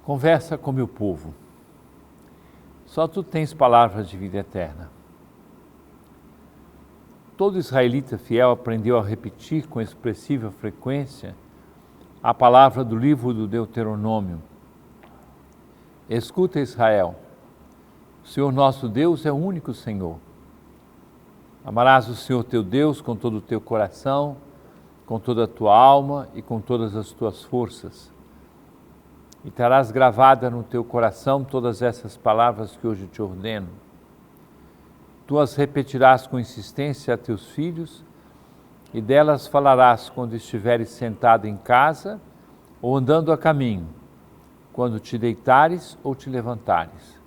Conversa com meu povo. Só tu tens palavras de vida eterna. Todo israelita fiel aprendeu a repetir com expressiva frequência a palavra do livro do Deuteronômio. Escuta, Israel, o Senhor nosso Deus é o único Senhor. Amarás o Senhor teu Deus com todo o teu coração, com toda a tua alma e com todas as tuas forças. E terás gravada no teu coração todas essas palavras que hoje te ordeno. Tu as repetirás com insistência a teus filhos e delas falarás quando estiveres sentado em casa ou andando a caminho, quando te deitares ou te levantares.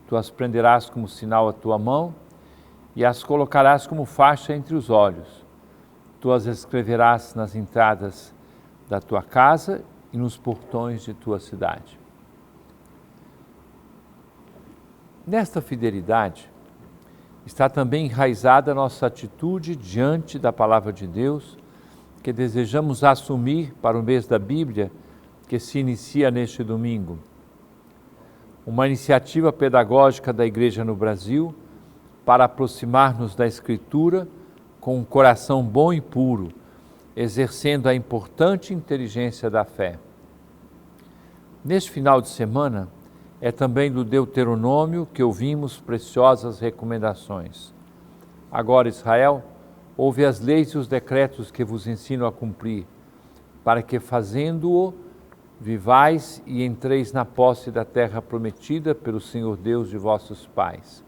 Tu as prenderás como sinal à tua mão e as colocarás como faixa entre os olhos. Tu as escreverás nas entradas da tua casa e nos portões de tua cidade. Nesta fidelidade está também enraizada a nossa atitude diante da Palavra de Deus, que desejamos assumir para o mês da Bíblia, que se inicia neste domingo. Uma iniciativa pedagógica da Igreja no Brasil para aproximar-nos da Escritura com um coração bom e puro, exercendo a importante inteligência da fé. Neste final de semana, é também do Deuteronômio que ouvimos preciosas recomendações. Agora, Israel, ouve as leis e os decretos que vos ensino a cumprir, para que, fazendo-o, vivais e entreis na posse da terra prometida pelo Senhor Deus de vossos pais.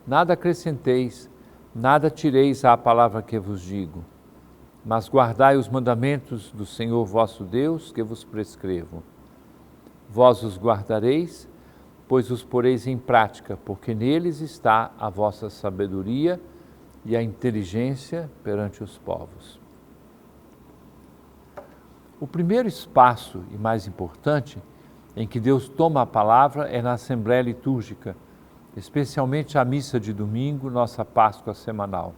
Nada acrescenteis, nada tireis à palavra que vos digo, mas guardai os mandamentos do Senhor vosso Deus que vos prescrevo. Vós os guardareis, pois os poreis em prática, porque neles está a vossa sabedoria e a inteligência perante os povos. O primeiro espaço e mais importante em que Deus toma a palavra é na Assembleia Litúrgica, especialmente a missa de domingo, nossa Páscoa semanal.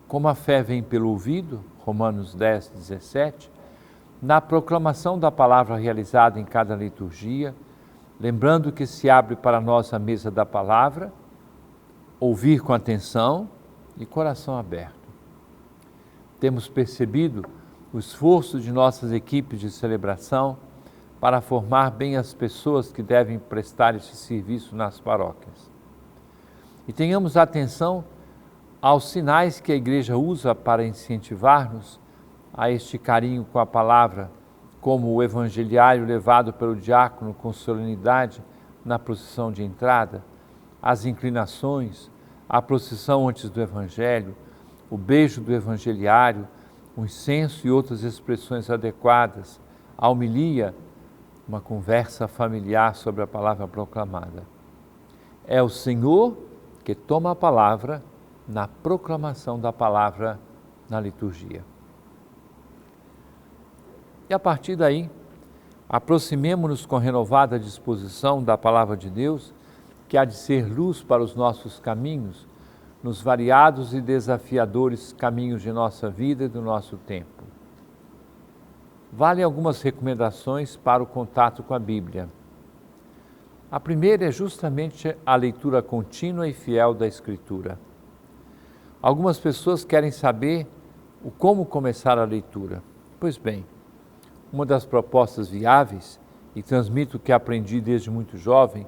Como a fé vem pelo ouvido, Romanos 10, 17, na proclamação da palavra realizada em cada liturgia, lembrando que se abre para nós a mesa da palavra, ouvir com atenção e coração aberto. Temos percebido o esforço de nossas equipes de celebração para formar bem as pessoas que devem prestar esse serviço nas paróquias. E tenhamos atenção aos sinais que a Igreja usa para incentivar-nos a este carinho com a palavra, como o evangeliário levado pelo diácono com solenidade na procissão de entrada, as inclinações, a procissão antes do Evangelho, o beijo do evangeliário, o incenso e outras expressões adequadas, a homilia, uma conversa familiar sobre a palavra proclamada. É o Senhor que toma a palavra na proclamação da palavra na liturgia. E a partir daí, aproximemo-nos com renovada disposição da palavra de Deus, que há de ser luz para os nossos caminhos, nos variados e desafiadores caminhos de nossa vida e do nosso tempo. Valem algumas recomendações para o contato com a Bíblia. A primeira é justamente a leitura contínua e fiel da Escritura. Algumas pessoas querem saber o como começar a leitura. Pois bem, uma das propostas viáveis, e transmito o que aprendi desde muito jovem,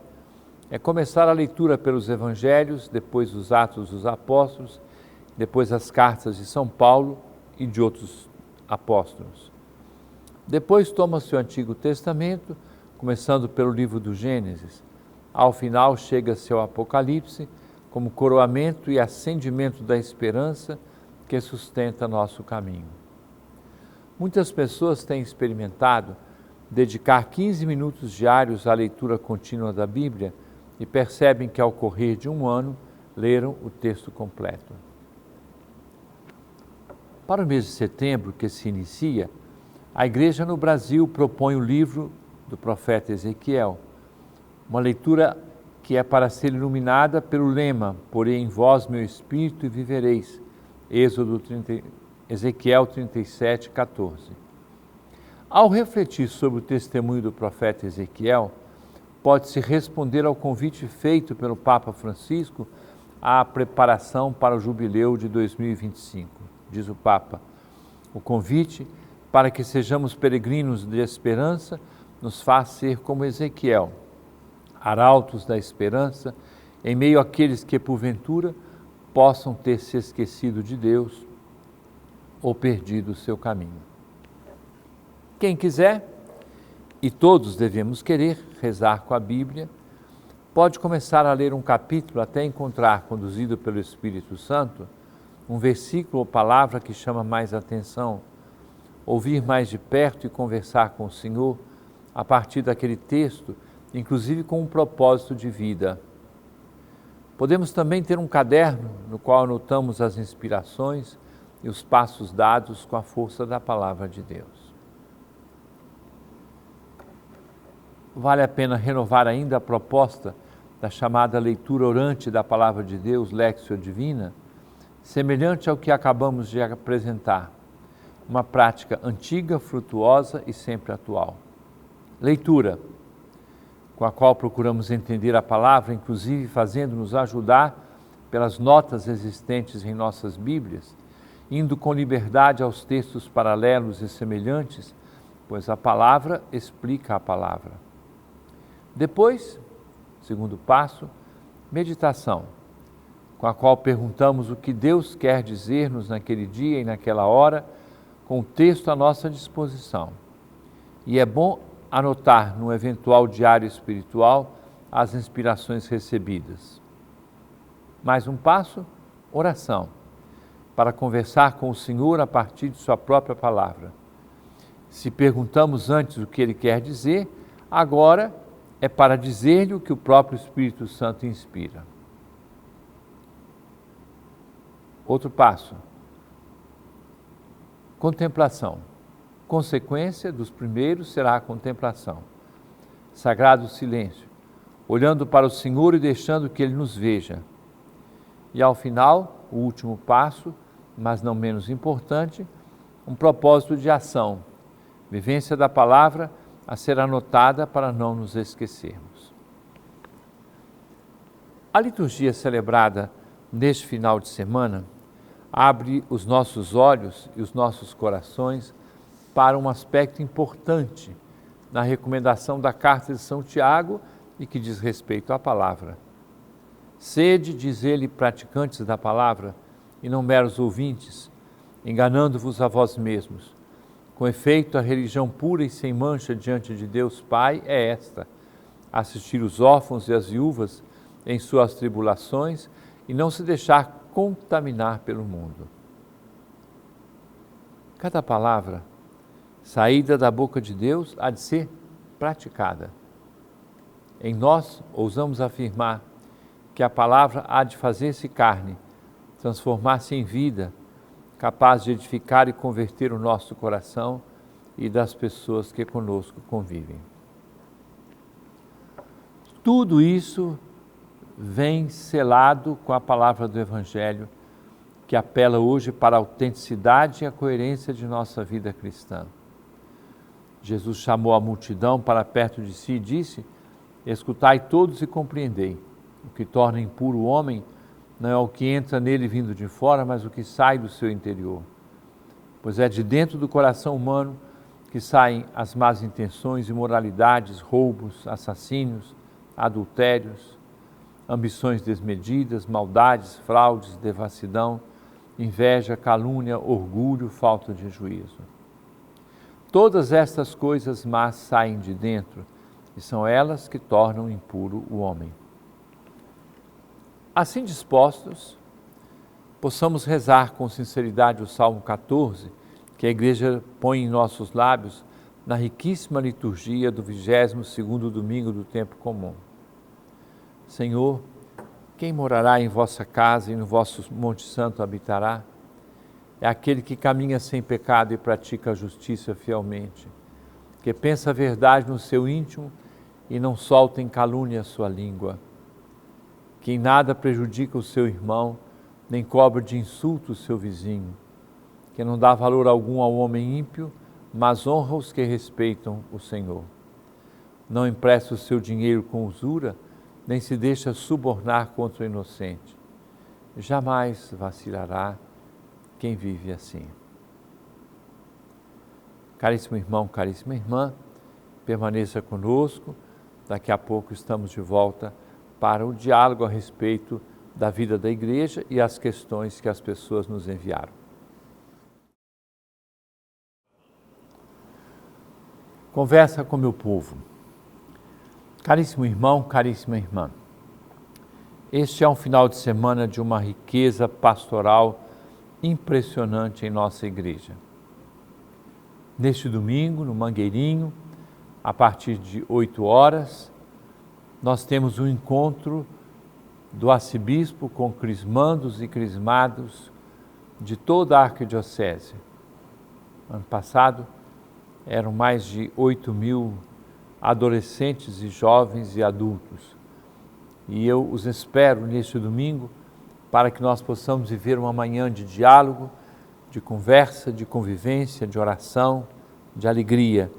é começar a leitura pelos Evangelhos, depois os Atos dos Apóstolos, depois as cartas de São Paulo e de outros apóstolos. Depois toma-se o Antigo Testamento, começando pelo livro do Gênesis. Ao final chega-se ao Apocalipse, como coroamento e acendimento da esperança que sustenta nosso caminho. Muitas pessoas têm experimentado dedicar 15 minutos diários à leitura contínua da Bíblia e percebem que, ao correr de um ano, leram o texto completo. Para o mês de setembro, que se inicia, a Igreja no Brasil propõe o livro do profeta Ezequiel, uma leitura que é para ser iluminada pelo lema: porei em vós meu espírito e vivereis, Ezequiel 37, 14. Ao refletir sobre o testemunho do profeta Ezequiel, pode-se responder ao convite feito pelo Papa Francisco à preparação para o jubileu de 2025. Diz o Papa: o convite para que sejamos peregrinos de esperança nos faz ser como Ezequiel, arautos da esperança, em meio àqueles que, porventura, possam ter se esquecido de Deus ou perdido o seu caminho. Quem quiser, e todos devemos querer rezar com a Bíblia, pode começar a ler um capítulo até encontrar, conduzido pelo Espírito Santo, um versículo ou palavra que chama mais atenção, ouvir mais de perto e conversar com o Senhor a partir daquele texto, inclusive com um propósito de vida. Podemos também ter um caderno no qual anotamos as inspirações e os passos dados com a força da Palavra de Deus. Vale a pena renovar ainda a proposta da chamada leitura orante da Palavra de Deus, Lectio Divina, semelhante ao que acabamos de apresentar, uma prática antiga, frutuosa e sempre atual. Leitura, com a qual procuramos entender a palavra, inclusive fazendo-nos ajudar pelas notas existentes em nossas Bíblias, indo com liberdade aos textos paralelos e semelhantes, pois a palavra explica a palavra. Depois, segundo passo, meditação, com a qual perguntamos o que Deus quer dizer-nos naquele dia e naquela hora, com o texto à nossa disposição. E é bom anotar no eventual diário espiritual as inspirações recebidas. Mais um passo, oração, para conversar com o Senhor a partir de sua própria palavra. Se perguntamos antes o que Ele quer dizer, agora é para dizer-lhe o que o próprio Espírito Santo inspira. Outro passo, contemplação. Consequência dos primeiros será a contemplação. Sagrado silêncio, olhando para o Senhor e deixando que Ele nos veja. E ao final, o último passo, mas não menos importante, um propósito de ação, vivência da palavra a ser anotada para não nos esquecermos. A liturgia celebrada neste final de semana abre os nossos olhos e os nossos corações para um aspecto importante na recomendação da carta de São Tiago e que diz respeito à palavra. Sede, diz ele, praticantes da palavra e não meros ouvintes, enganando-vos a vós mesmos. Com efeito, a religião pura e sem mancha diante de Deus Pai é esta: assistir os órfãos e as viúvas em suas tribulações e não se deixar contaminar pelo mundo. Cada palavra saída da boca de Deus há de ser praticada. Em nós, ousamos afirmar que a palavra há de fazer-se carne, transformar-se em vida, capaz de edificar e converter o nosso coração e das pessoas que conosco convivem. Tudo isso vem selado com a palavra do Evangelho, que apela hoje para a autenticidade e a coerência de nossa vida cristã. Jesus chamou a multidão para perto de si e disse: escutai todos e compreendei. O que torna impuro o homem não é o que entra nele vindo de fora, mas o que sai do seu interior. Pois é de dentro do coração humano que saem as más intenções, imoralidades, roubos, assassínios, adultérios, ambições desmedidas, maldades, fraudes, devassidão, inveja, calúnia, orgulho, falta de juízo. Todas estas coisas más saem de dentro e são elas que tornam impuro o homem. Assim dispostos, possamos rezar com sinceridade o Salmo 14, que a Igreja põe em nossos lábios na riquíssima liturgia do 22º domingo do tempo comum. Senhor, quem morará em vossa casa e no vosso Monte Santo habitará? É aquele que caminha sem pecado e pratica a justiça fielmente, que pensa a verdade no seu íntimo e não solta em calúnia a sua língua, que em nada prejudica o seu irmão, nem cobra de insulto o seu vizinho, que não dá valor algum ao homem ímpio, mas honra os que respeitam o Senhor. Não empresta o seu dinheiro com usura, nem se deixa subornar contra o inocente. Jamais vacilará quem vive assim. Caríssimo irmão, caríssima irmã, permaneça conosco. Daqui a pouco estamos de volta para o diálogo a respeito da vida da igreja e as questões que as pessoas nos enviaram. Conversa com meu povo. Caríssimo irmão, caríssima irmã, este é um final de semana de uma riqueza pastoral impressionante em nossa igreja. Neste domingo, no Mangueirinho, a partir de 8 horas, nós temos um encontro do arcebispo com crismandos e crismados de toda a arquidiocese. Ano passado, eram mais de 8.000 adolescentes e jovens e adultos. E eu os espero neste domingo para que nós possamos viver uma manhã de diálogo, de conversa, de convivência, de oração, de alegria,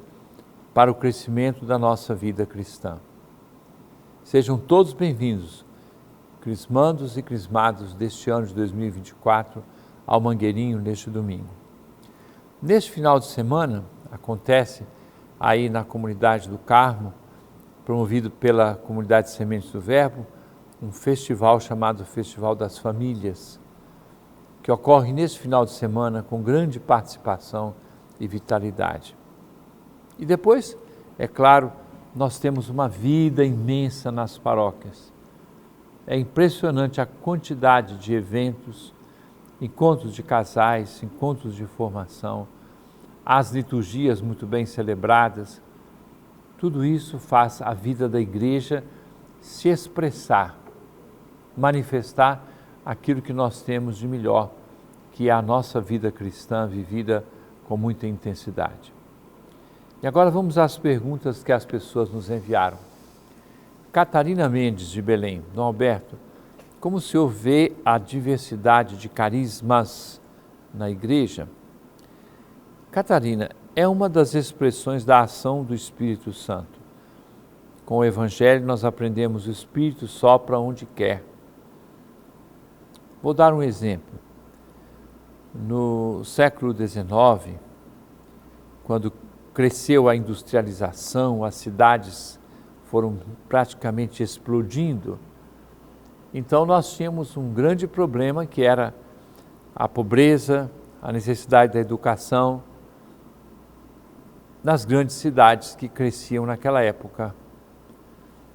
para o crescimento da nossa vida cristã. Sejam todos bem-vindos, crismandos e crismados deste ano de 2024, ao Mangueirinho neste domingo. Neste final de semana, acontece aí na comunidade do Carmo, promovido pela comunidade Sementes do Verbo, um festival chamado Festival das Famílias, que ocorre neste final de semana com grande participação e vitalidade. E depois, é claro, nós temos uma vida imensa nas paróquias. É impressionante a quantidade de eventos, encontros de casais, encontros de formação, as liturgias muito bem celebradas. Tudo isso faz a vida da igreja se expressar, manifestar aquilo que nós temos de melhor, que é a nossa vida cristã vivida com muita intensidade. E agora vamos às perguntas que as pessoas nos enviaram. Catarina Mendes, de Belém. Dom Alberto, como o senhor vê a diversidade de carismas na igreja? Catarina, é uma das expressões da ação do Espírito Santo. Com o Evangelho nós aprendemos o Espírito sopra onde quer. Vou dar um exemplo. No século XIX, quando cresceu a industrialização, as cidades foram praticamente explodindo, então nós tínhamos um grande problema que era a pobreza, a necessidade da educação nas grandes cidades que cresciam naquela época.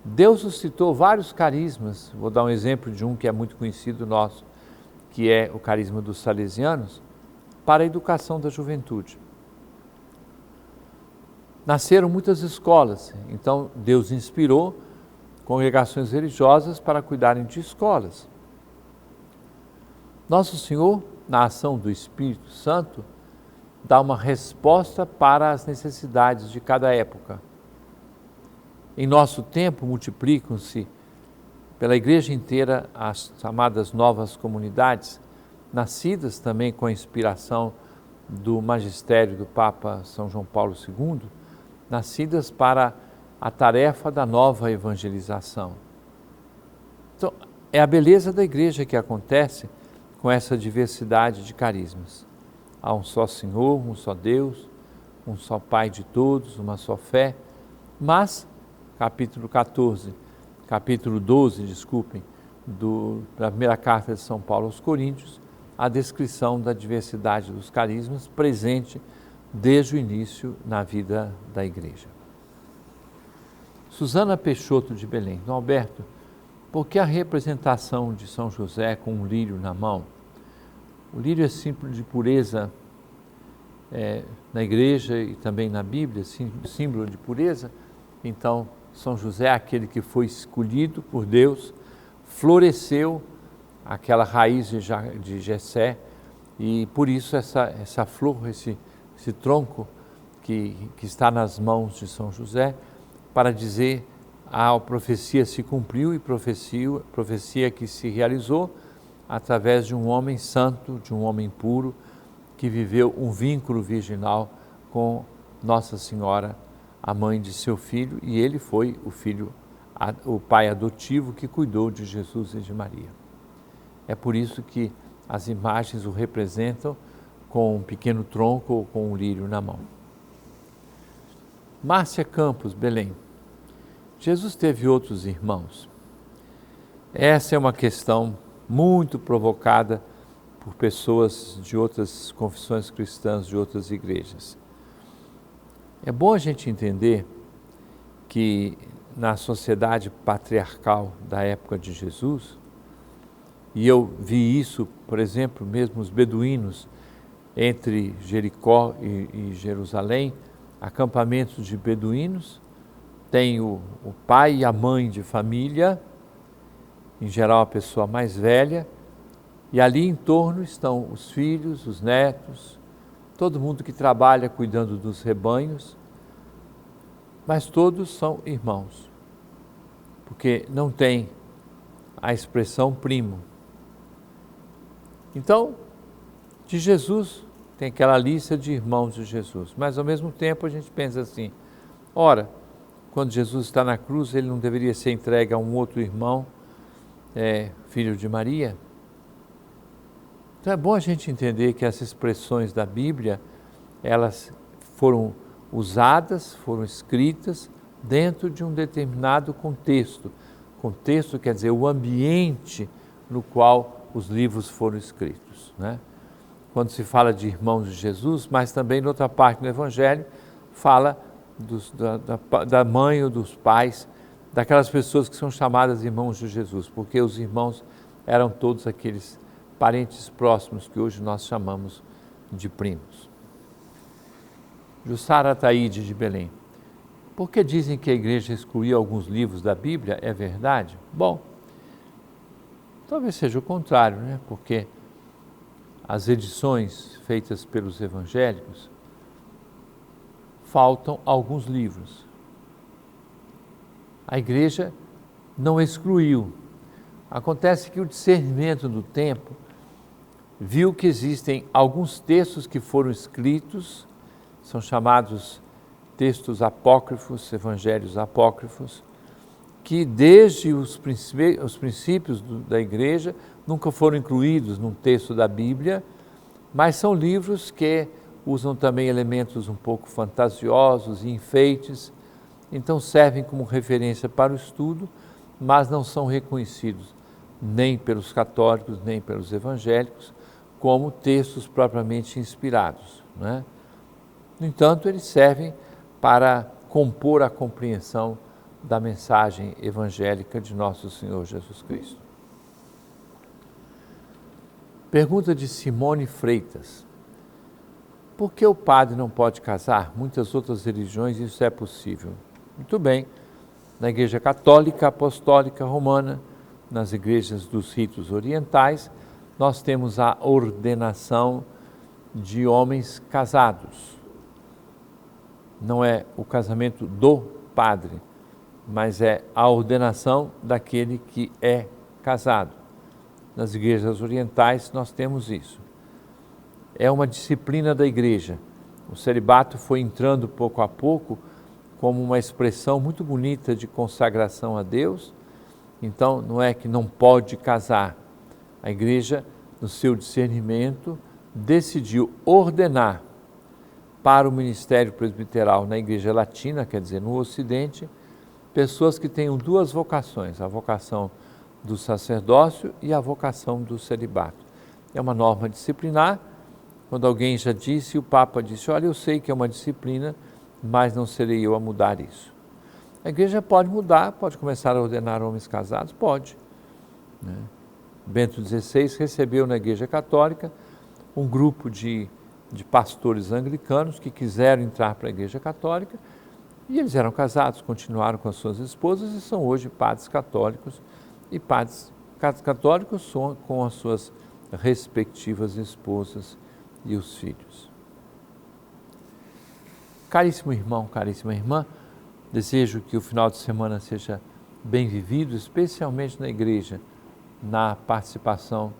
Deus suscitou vários carismas, vou dar um exemplo de um que é muito conhecido nosso, que é o carisma dos salesianos, para a educação da juventude. Nasceram muitas escolas, então Deus inspirou congregações religiosas para cuidarem de escolas. Nosso Senhor, na ação do Espírito Santo, dá uma resposta para as necessidades de cada época. Em nosso tempo, multiplicam-se pela igreja inteira as chamadas novas comunidades, nascidas também com a inspiração do magistério do Papa São João Paulo II, nascidas para a tarefa da nova evangelização. Então, é a beleza da igreja que acontece com essa diversidade de carismas. Há um só Senhor, um só Deus, um só Pai de todos, uma só fé, mas, capítulo 12, da primeira carta de São Paulo aos Coríntios, a descrição da diversidade dos carismas presente desde o início na vida da igreja. Suzana Peixoto, de Belém. Dom Alberto, por que a representação de São José com um lírio na mão? O lírio é símbolo de pureza na igreja e também na Bíblia, símbolo de pureza. Então, São José é aquele que foi escolhido por Deus, floresceu aquela raiz de Jessé e por isso essa flor, esse tronco que está nas mãos de São José, para dizer a profecia se cumpriu e profecia que se realizou através de um homem santo, de um homem puro, que viveu um vínculo virginal com Nossa Senhora, a mãe de seu filho, e ele foi o pai adotivo que cuidou de Jesus e de Maria. É por isso que as imagens o representam com um pequeno tronco ou com um lírio na mão. Márcia Campos, Belém. Jesus teve outros irmãos? Essa é uma questão muito provocada por pessoas de outras confissões cristãs, de outras igrejas. É bom a gente entender que na sociedade patriarcal da época de Jesus, e eu vi isso, por exemplo, mesmo os beduínos entre Jericó e Jerusalém, acampamentos de beduínos, tem o pai e a mãe de família, em geral a pessoa mais velha, e ali em torno estão os filhos, os netos, todo mundo que trabalha cuidando dos rebanhos, mas todos são irmãos, porque não tem a expressão primo. Então, de Jesus, tem aquela lista de irmãos de Jesus, mas ao mesmo tempo a gente pensa assim, ora, quando Jesus está na cruz, ele não deveria ser entregue a um outro irmão, filho de Maria? Então é bom a gente entender que essas expressões da Bíblia, elas foram usadas, foram escritas dentro de um determinado contexto. Contexto quer dizer o ambiente no qual os livros foram escritos, né? Quando se fala de irmãos de Jesus, mas também em outra parte do Evangelho, fala da mãe ou dos pais, daquelas pessoas que são chamadas irmãos de Jesus, porque os irmãos eram todos aqueles parentes próximos que hoje nós chamamos de primos. Jussara Taíde de Belém. Por que dizem que a igreja excluiu alguns livros da Bíblia? É verdade? Bom, talvez seja o contrário, né? Porque as edições feitas pelos evangélicos faltam alguns livros. A igreja não excluiu. Acontece que o discernimento do tempo viu que existem alguns textos que foram escritos, são chamados textos apócrifos, evangelhos apócrifos, que desde os princípios da igreja nunca foram incluídos num texto da Bíblia, mas são livros que usam também elementos um pouco fantasiosos e enfeites, então servem como referência para o estudo, mas não são reconhecidos nem pelos católicos, nem pelos evangélicos, como textos propriamente inspirados, né? No entanto, eles servem para compor a compreensão da mensagem evangélica de nosso Senhor Jesus Cristo. Pergunta de Simone Freitas. Por que o padre não pode casar? Muitas outras religiões isso é possível. Muito bem, na Igreja Católica, Apostólica, Romana, nas igrejas dos ritos orientais, nós temos a ordenação de homens casados. Não é o casamento do padre, mas é a ordenação daquele que é casado. Nas igrejas orientais nós temos isso. É uma disciplina da igreja. O celibato foi entrando pouco a pouco como uma expressão muito bonita de consagração a Deus. Então, não é que não pode casar. A igreja, no seu discernimento, decidiu ordenar para o ministério presbiteral na Igreja Latina, quer dizer, no Ocidente, pessoas que tenham duas vocações, a vocação do sacerdócio e a vocação do celibato. É uma norma disciplinar. Quando alguém já disse, o Papa disse, olha, eu sei que é uma disciplina, mas não serei eu a mudar isso. A igreja pode mudar, pode começar a ordenar homens casados? Pode, né? Bento XVI recebeu na Igreja Católica um grupo de pastores anglicanos que quiseram entrar para a Igreja Católica e eles eram casados, continuaram com as suas esposas e são hoje padres católicos e padres católicos com as suas respectivas esposas e os filhos. Caríssimo irmão, caríssima irmã, desejo que o final de semana seja bem vivido, especialmente na igreja, na participação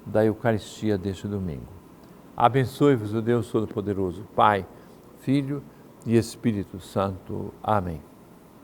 da Eucaristia deste domingo. Abençoe-vos o Deus Todo-Poderoso, Pai, Filho e Espírito Santo. Amém.